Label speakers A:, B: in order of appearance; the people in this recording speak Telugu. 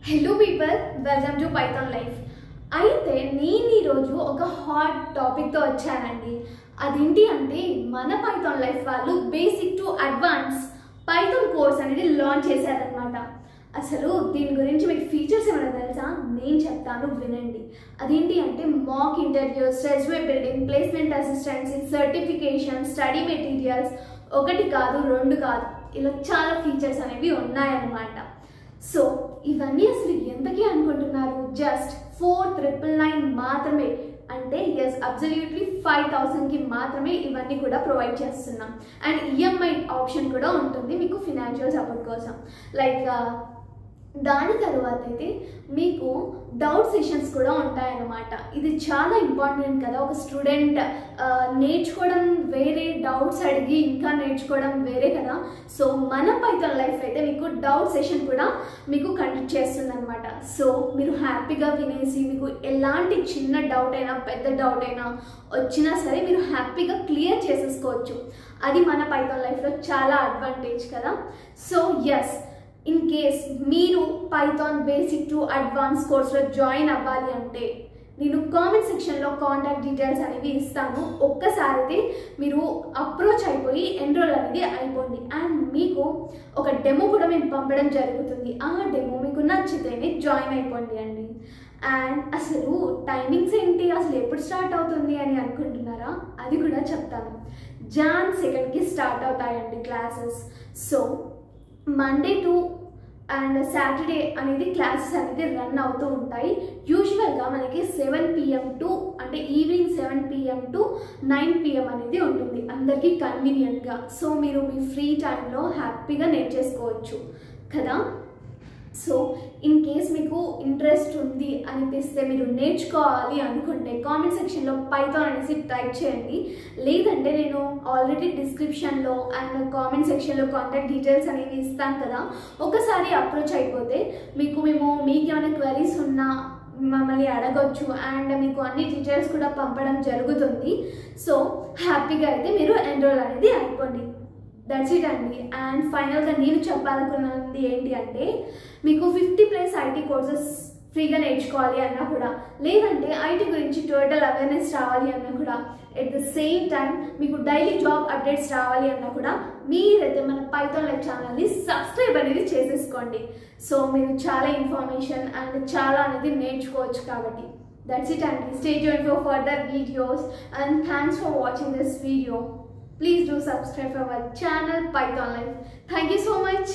A: Hello people, welcome to Python life. అయితే నేను ఈరోజు ఒక హాట్ టాపిక్తో వచ్చానండి. అదేంటి అంటే మన పైథాన్ లైఫ్ వాళ్ళు basic to advance Python course అనేది లాంచ్ చేశారనమాట. అసలు దీని గురించి మీకు ఫీచర్స్ ఏమైనా తెలుసా? నేను చెప్తాను, వినండి. అదేంటి అంటే mock interviews, resume building, placement assistance, certification, study materials, ఒకటి కాదు రెండు కాదు, ఇలా చాలా ఫీచర్స్ అనేవి ఉన్నాయన్నమాట. సో ఇవన్నీ అసలు ఎంతకీ అనుకుంటున్నారు? జస్ట్ 4,999 మాత్రమే. అంటే ఎస్, అబ్సల్యూట్లీ 5,000కి మాత్రమే ఇవన్నీ కూడా ప్రొవైడ్ చేస్తున్నాం. అండ్ ఈఎంఐ ఆప్షన్ కూడా ఉంటుంది మీకు ఫినాన్షియల్ సపోర్ట్ కోసం. లైక్ దాని తర్వాత అయితే మీకు డౌట్ సెషన్స్ కూడా ఉంటాయన్నమాట. ఇది చాలా ఇంపార్టెంట్ కదా. ఒక స్టూడెంట్ నేర్చుకోవడం వేరే, డౌట్స్ అడిగి ఇంకా నేర్చుకోవడం వేరే కదా. సో మన పైథాన్ లైఫ్ అయితే మీకు డౌట్ సెషన్ కూడా మీకు కండక్ట్ చేస్తుంది అనమాట. సో మీరు హ్యాపీగా వినేసి మీకు ఎలాంటి చిన్న డౌట్ అయినా పెద్ద డౌట్ అయినా వచ్చినా సరే మీరు హ్యాపీగా క్లియర్ చేసేసుకోవచ్చు. అది మన పైథాన్ లైఫ్లో చాలా అడ్వాంటేజ్ కదా. సో ఎస్, ఇన్ కేస్ మీరు పైథాన్ బేసిక్ టు అడ్వాన్స్ కోర్స్లో జాయిన్ అవ్వాలి అంటే నేను కామెంట్ సెక్షన్లో కాంటాక్ట్ డీటెయిల్స్ అనేవి ఇస్తాను. ఒక్కసారి అయితే మీరు అప్రోచ్ అయిపోయి ఎన్రోల్ అనేది అయిపోండి. అండ్ మీకు ఒక డెమో కూడా మేము పంపడం జరుగుతుంది. ఆ డెమో మీకు నచ్చితేనే జాయిన్ అయిపోండి అండి. అండ్ అసలు టైమింగ్స్ ఏంటి, అసలు ఎప్పుడు స్టార్ట్ అవుతుంది అని అనుకుంటున్నారా? అది కూడా చెప్తాను. Jan 2కి స్టార్ట్ అవుతాయండి classes. So Monday to and Saturday అనేది క్లాసెస్ అనేది రన్ అవుతూ ఉంటాయి. యూజువల్గా మనకి 7 PM టు అంటే ఈవినింగ్ 7 PM టు 9 PM అనేది ఉంటుంది అందరికీ కన్వీనియంట్గా. సో మీరు మీ ఫ్రీ టైంలో హ్యాపీగా నేర్చేసుకోవచ్చు కదా. సో ఇన్ కేస్ మీకు ఇంట్రెస్ట్ ఉంది అనిపిస్తే, మీరు నేర్చుకోవాలి అనుకుంటే కామెంట్ సెక్షన్లో పైథాన్ అనేసి టైప్ చేయండి. లేదంటే నేను ఆల్రెడీ డిస్క్రిప్షన్లో అండ్ కామెంట్ సెక్షన్లో కాంటాక్ట్ డీటెయిల్స్ అనేవి ఇస్తాను కదా. ఒకసారి అప్రోచ్ అయిపోతే మీకు ఏమైనా క్వెరీస్ ఉన్నా మమ్మల్ని అడగొచ్చు. అండ్ మీకు అన్ని డీటెయిల్స్ కూడా పంపడం జరుగుతుంది. సో హ్యాపీగా అయితే మీరు ఎన్రోల్ అనేది అయిపోండి. దట్స్ ఇట్ అండి. అండ్ ఫైనల్గా నేను చెప్పాలనుకున్నది ఏంటి అంటే, మీకు 50+ ఐటీ కోర్సెస్ ఫ్రీగా నేర్చుకోవాలి అన్నా కూడా, లేదంటే ఐటీ గురించి టోటల్ అవేర్నెస్ రావాలి అన్నా కూడా, ఎట్ ద సేమ్ టైం మీకు డైలీ జాబ్ అప్డేట్స్ రావాలి అన్నా కూడా, మీరైతే మన పైథాన్ లైఫ్ ఛానల్ని సబ్స్క్రైబ్ అనేది చేసేసుకోండి. సో మీరు చాలా ఇన్ఫర్మేషన్ అండ్ చాలా అనేది నేర్చుకోవచ్చు కాబట్టి. దట్స్ ఇట్ అండి. Stay tuned for further videos and thanks for watching this video. Please do subscribe to our channel Python Life. Thank you so much.